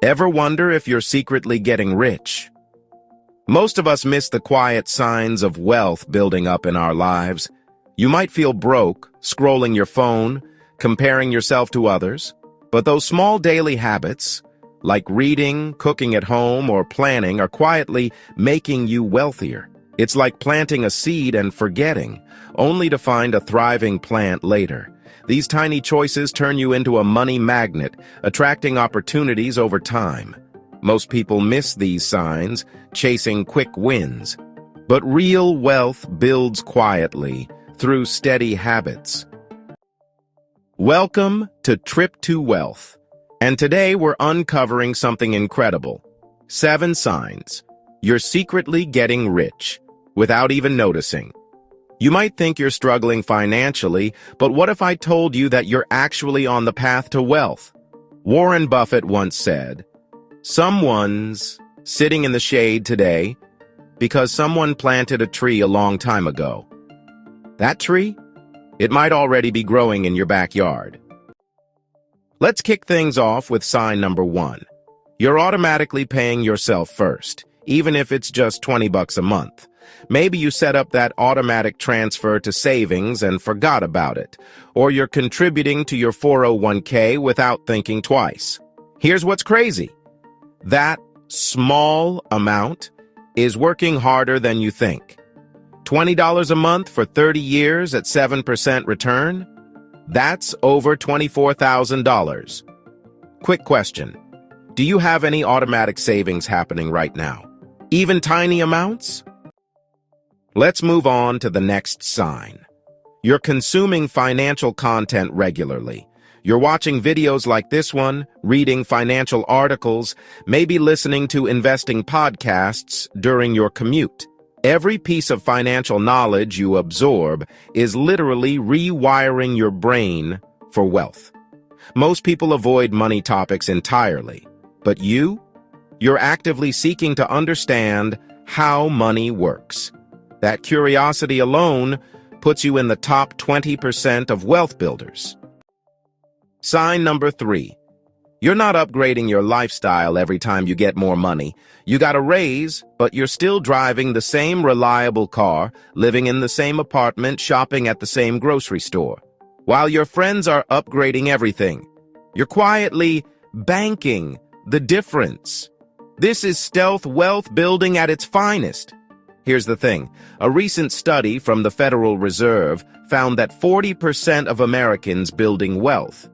Ever wonder if you're secretly getting rich? Most of us miss the quiet signs of wealth building up in our lives. You might feel broke, scrolling your phone, comparing yourself to others, but those small daily habits, like reading, cooking at home, or planning, are quietly making you wealthier. It's like planting a seed and forgetting, only to find a thriving plant later. These tiny choices turn you into a money magnet, attracting opportunities over time. Most people miss these signs, chasing quick wins. But real wealth builds quietly, through steady habits. Welcome to Trip to Wealth. And today we're uncovering something incredible. 7 signs you're secretly getting rich, without even noticing. You might think you're struggling financially, but what if I told you that you're actually on the path to wealth? Warren Buffett once said, "Someone's sitting in the shade today because someone planted a tree a long time ago." That tree? It might already be growing in your backyard. Let's kick things off with sign number 1. You're automatically paying yourself first, even if it's just $20 a month. Maybe you set up that automatic transfer to savings and forgot about it, or you're contributing to your 401k without thinking twice. Here's what's crazy. That small amount is working harder than you think. $20 a month for 30 years at 7% return? That's over $24,000. Quick question. Do you have any automatic savings happening right now? Even tiny amounts? Let's move on to the next sign. You're consuming financial content regularly. You're watching videos like this one, reading financial articles, maybe listening to investing podcasts during your commute. Every piece of financial knowledge you absorb is literally rewiring your brain for wealth. Most people avoid money topics entirely, but you're actively seeking to understand how money works. That curiosity alone puts you in the top 20% of wealth builders. Sign number 3. You're not upgrading your lifestyle every time you get more money. You got a raise, but you're still driving the same reliable car, living in the same apartment, shopping at the same grocery store. While your friends are upgrading everything, you're quietly banking the difference. This is stealth wealth building at its finest. Here's the thing. A recent study from the Federal Reserve found that 40% of Americans building wealth.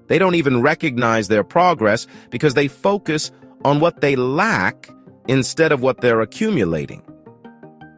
They don't even recognize their progress because they focus on what they lack instead of what they're accumulating.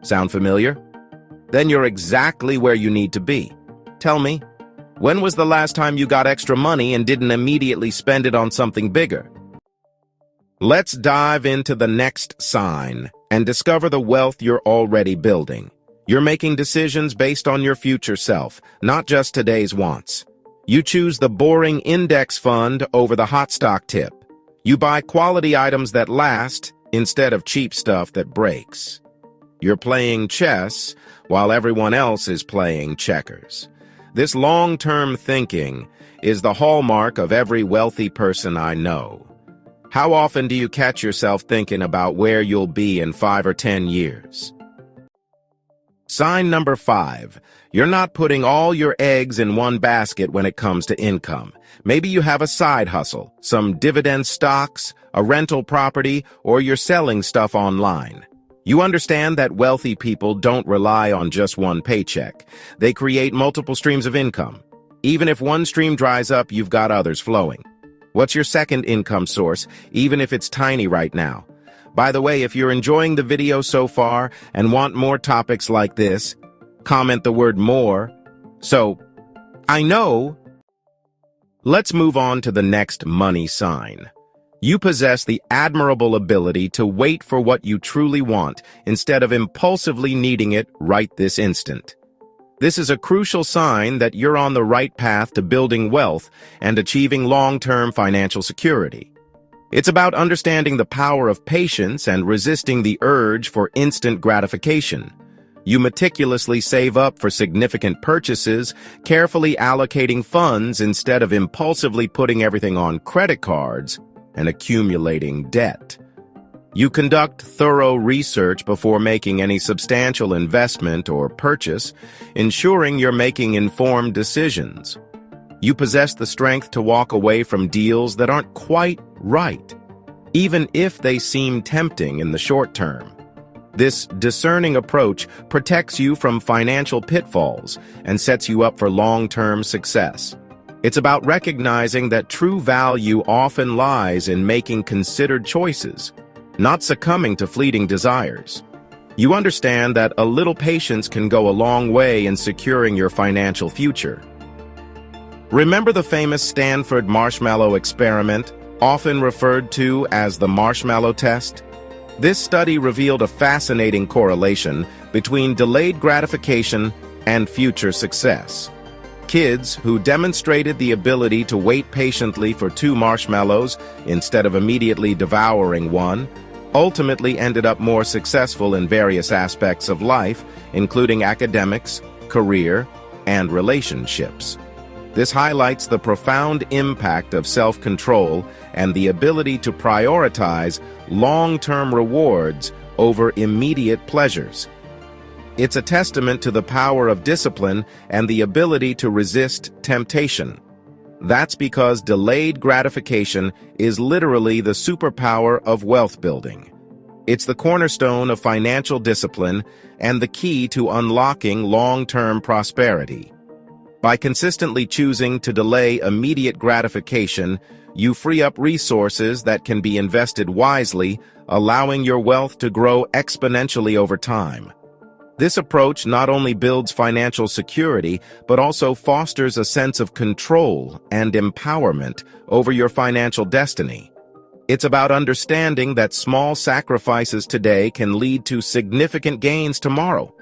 Sound familiar? Then you're exactly where you need to be. Tell me, when was the last time you got extra money and didn't immediately spend it on something bigger? Let's dive into the next sign and discover the wealth you're already building. You're making decisions based on your future self, not just today's wants. You choose the boring index fund over the hot stock tip. You buy quality items that last instead of cheap stuff that breaks. You're playing chess while everyone else is playing checkers. This long-term thinking is the hallmark of every wealthy person I know. How often do you catch yourself thinking about where you'll be in 5 or 10 years? Sign number 5. You're not putting all your eggs in one basket when it comes to income. Maybe you have a side hustle, some dividend stocks, a rental property, or you're selling stuff online. You understand that wealthy people don't rely on just one paycheck. They create multiple streams of income. Even if one stream dries up, you've got others flowing. What's your second income source, even if it's tiny right now? By the way, if you're enjoying the video so far and want more topics like this, comment the word more. So, I know. Let's move on to the next money sign. You possess the admirable ability to wait for what you truly want instead of impulsively needing it right this instant. This is a crucial sign that you're on the right path to building wealth and achieving long-term financial security. It's about understanding the power of patience and resisting the urge for instant gratification. You meticulously save up for significant purchases, carefully allocating funds instead of impulsively putting everything on credit cards. and accumulating debt. You conduct thorough research before making any substantial investment or purchase, ensuring you're making informed decisions. You possess the strength to walk away from deals that aren't quite right, even if they seem tempting in the short term. This discerning approach protects you from financial pitfalls and sets you up for long-term success. It's about recognizing that true value often lies in making considered choices, not succumbing to fleeting desires. You understand that a little patience can go a long way in securing your financial future. Remember the famous Stanford marshmallow experiment, often referred to as the marshmallow test? This study revealed a fascinating correlation between delayed gratification and future success. Kids who demonstrated the ability to wait patiently for 2 marshmallows instead of immediately devouring one ultimately ended up more successful in various aspects of life, including academics, career, and relationships. This highlights the profound impact of self-control and the ability to prioritize long-term rewards over immediate pleasures. It's a testament to the power of discipline and the ability to resist temptation. That's because delayed gratification is literally the superpower of wealth building. It's the cornerstone of financial discipline and the key to unlocking long-term prosperity. By consistently choosing to delay immediate gratification, you free up resources that can be invested wisely, allowing your wealth to grow exponentially over time. This approach not only builds financial security, but also fosters a sense of control and empowerment over your financial destiny. It's about understanding that small sacrifices today can lead to significant gains tomorrow.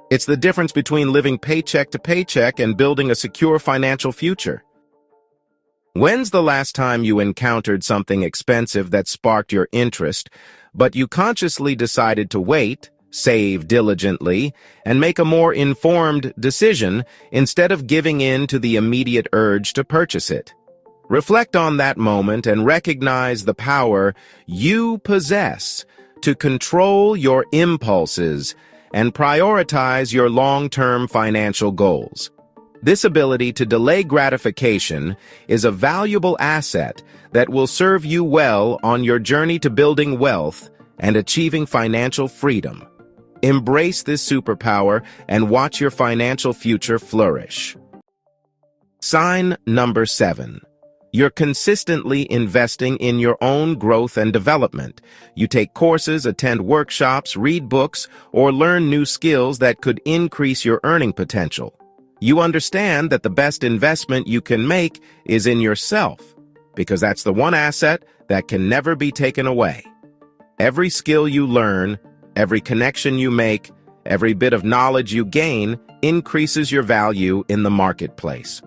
It's the difference between living paycheck to paycheck and building a secure financial future. When's the last time you encountered something expensive that sparked your interest, but you consciously decided to wait, save diligently, and make a more informed decision instead of giving in to the immediate urge to purchase it? Reflect on that moment and recognize the power you possess to control your impulses and prioritize your long-term financial goals. This ability to delay gratification is a valuable asset that will serve you well on your journey to building wealth and achieving financial freedom. Embrace this superpower and watch your financial future flourish. Sign number 7. You're consistently investing in your own growth and development. You take courses, attend workshops, read books, or learn new skills that could increase your earning potential. You understand that the best investment you can make is in yourself, because that's the one asset that can never be taken away. Every skill you learn, every connection you make, every bit of knowledge you gain increases your value in the marketplace.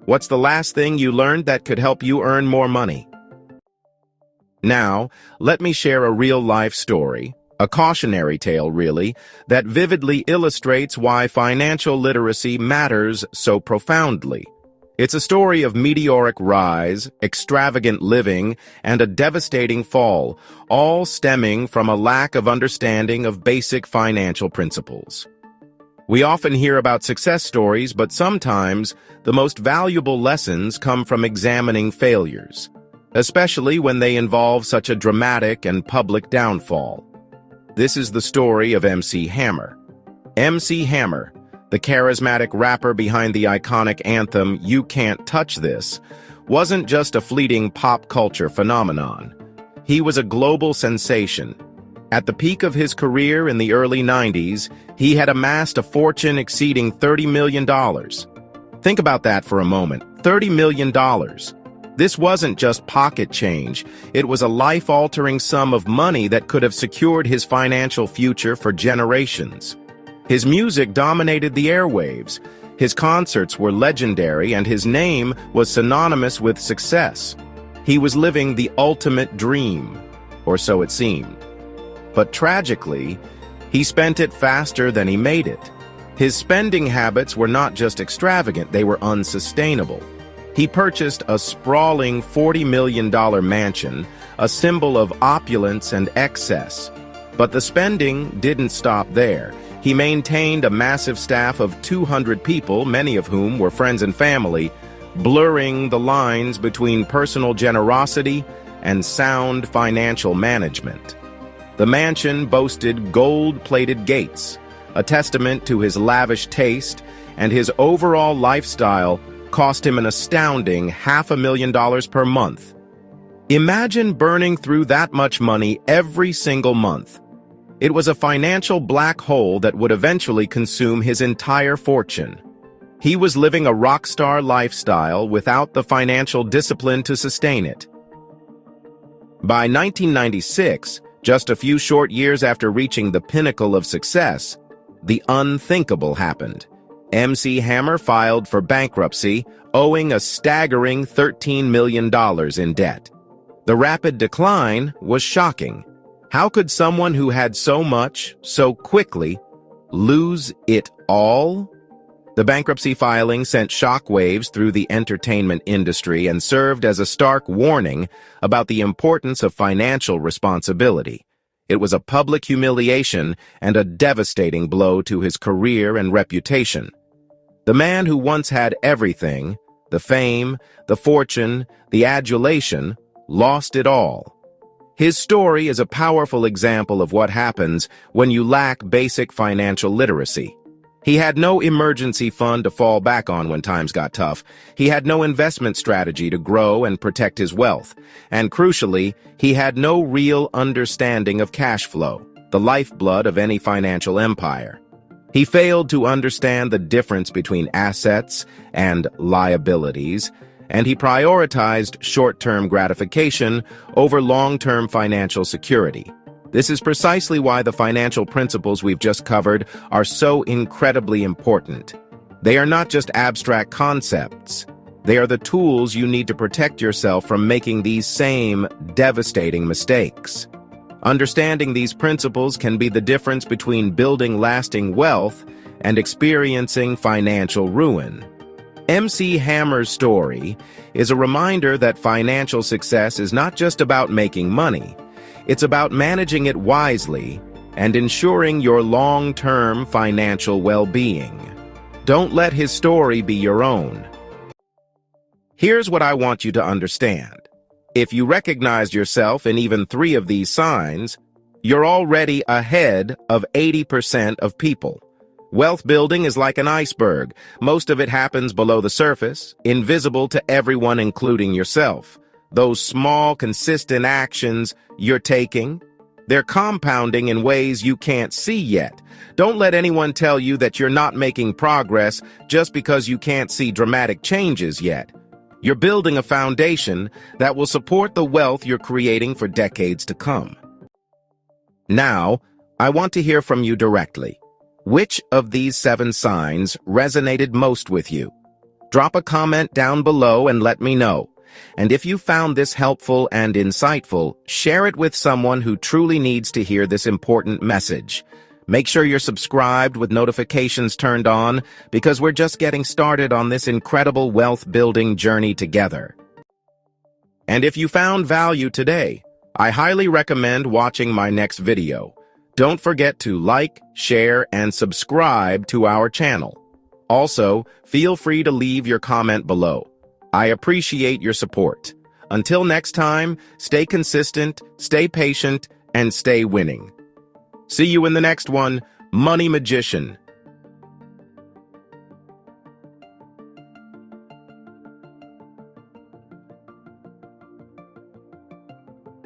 What's the last thing you learned that could help you earn more money? Now, let me share a real-life story, a cautionary tale really, that vividly illustrates why financial literacy matters so profoundly. It's a story of meteoric rise, extravagant living, and a devastating fall, all stemming from a lack of understanding of basic financial principles. We often hear about success stories, but sometimes the most valuable lessons come from examining failures, especially when they involve such a dramatic and public downfall. This is the story of MC Hammer. MC Hammer, the charismatic rapper behind the iconic anthem "You Can't Touch This," wasn't just a fleeting pop culture phenomenon. He was a global sensation. At the peak of his career in the early 90s, he had amassed a fortune exceeding $30 million. Think about that for a moment. $30 million. This wasn't just pocket change. It was a life-altering sum of money that could have secured his financial future for generations. His music dominated the airwaves. His concerts were legendary, and his name was synonymous with success. He was living the ultimate dream, or so it seemed. But tragically, he spent it faster than he made it. His spending habits were not just extravagant, they were unsustainable. He purchased a sprawling $40 million mansion, a symbol of opulence and excess. But the spending didn't stop there. He maintained a massive staff of 200 people, many of whom were friends and family, blurring the lines between personal generosity and sound financial management. The mansion boasted gold-plated gates, a testament to his lavish taste, and his overall lifestyle cost him an astounding $500,000 per month. Imagine burning through that much money every single month. It was a financial black hole that would eventually consume his entire fortune. He was living a rock star lifestyle without the financial discipline to sustain it. By 1996, just a few short years after reaching the pinnacle of success, the unthinkable happened. MC Hammer filed for bankruptcy, owing a staggering $13 million in debt. The rapid decline was shocking. How could someone who had so much, so quickly, lose it all? The bankruptcy filing sent shockwaves through the entertainment industry and served as a stark warning about the importance of financial responsibility. It was a public humiliation and a devastating blow to his career and reputation. The man who once had everything, the fame, the fortune, the adulation, lost it all. His story is a powerful example of what happens when you lack basic financial literacy. He had no emergency fund to fall back on when times got tough. He had no investment strategy to grow and protect his wealth. And crucially, he had no real understanding of cash flow, the lifeblood of any financial empire. He failed to understand the difference between assets and liabilities, and he prioritized short-term gratification over long-term financial security. This is precisely why the financial principles we've just covered are so incredibly important. They are not just abstract concepts. They are the tools you need to protect yourself from making these same devastating mistakes. Understanding these principles can be the difference between building lasting wealth and experiencing financial ruin. MC Hammer's story is a reminder that financial success is not just about making money. It's about managing it wisely and ensuring your long-term financial well-being. Don't let his story be your own. Here's what I want you to understand. If you recognized yourself in even 3 of these signs, you're already ahead of 80% of people. Wealth building is like an iceberg. Most of it happens below the surface, invisible to everyone, including yourself. Those small, consistent actions you're taking, they're compounding in ways you can't see yet. Don't let anyone tell you that you're not making progress just because you can't see dramatic changes yet. You're building a foundation that will support the wealth you're creating for decades to come. Now, I want to hear from you directly. Which of these 7 signs resonated most with you? Drop a comment down below and let me know. And if you found this helpful and insightful, share it with someone who truly needs to hear this important message. Make sure you're subscribed with notifications turned on, because we're just getting started on this incredible wealth-building journey together. And if you found value today, I highly recommend watching my next video. Don't forget to like, share, and subscribe to our channel. Also, feel free to leave your comment below. I appreciate your support. Until next time, stay consistent, stay patient, and stay winning. See you in the next one, Money Magician.